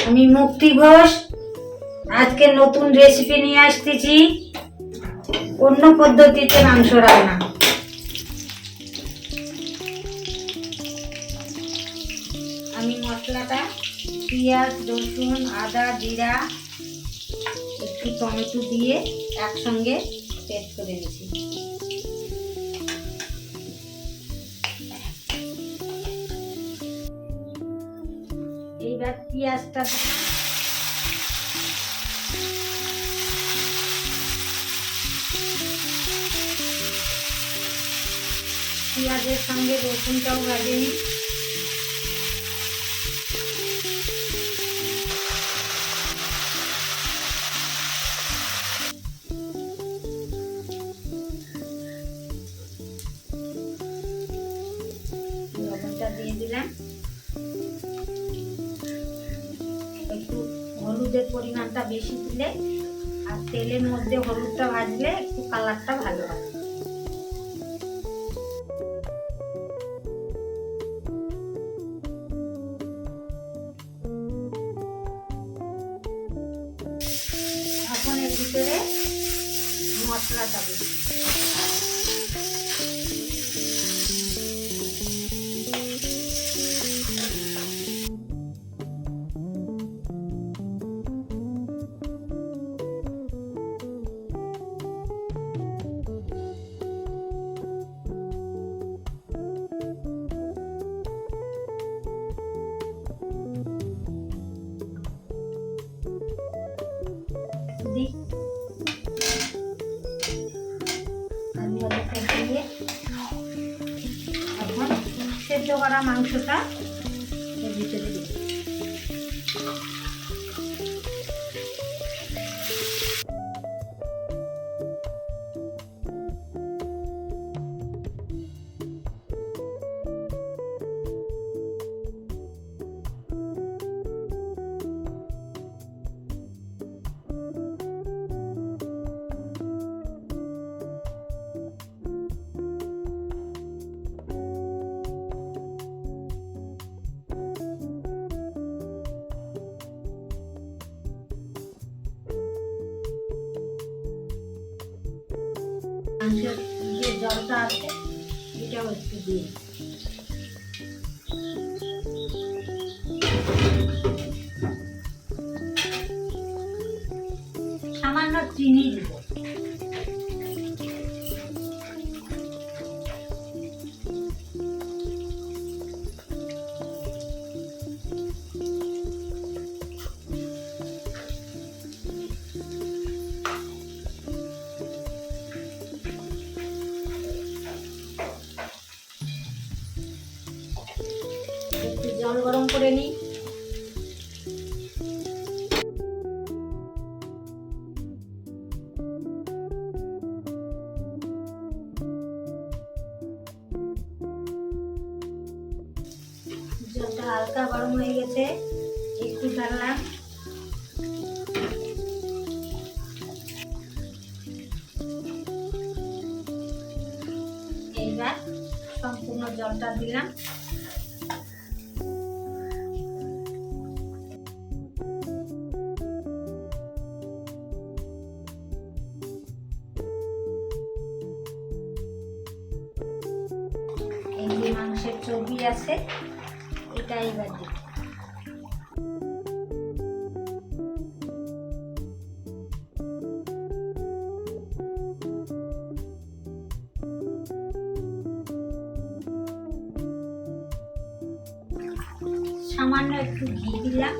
আমি মুক্তি ঘোষ আজকে নতুন রেসিপি নিয়ে আসতেছি। অন্য পদ্ধতিতে মাংস রান্না। আমি মশলাটা পেঁয়াজ, রসুন, আদা, জিরা, একটু টমেটো দিয়ে একসঙ্গে পেস্ট করে নিয়েছি। এইবার পেঁয়াজটা পেঁয়াজের সঙ্গে রসুনটাও ভেজে নিই। লবণটা দিয়ে দিলাম। একটু হলুদের পরিমাণটা বেশি দিলে আর তেলের মধ্যে হলুদটা ভাজলে একটু কালারটা ভালো হয়। এখন এর ভিতরে মশলাটা দিই। এখন সেদ্ধ করা মাংসটা এর ভিতরে দিই। মাংসের যে জলটা আছে এটাও একটু দিয়ে সামান্য চিনি দিব। একটু জল গরম করে নিই। জলটা হালকা গরম হয়ে গেছে, একটু ঢাললাম। এইবার সম্পূর্ণ জলটা দিলাম। এই যে মাংসের চর্বি আছে এটা এবার দিই। সামান্য একটু ঘি দিলাম।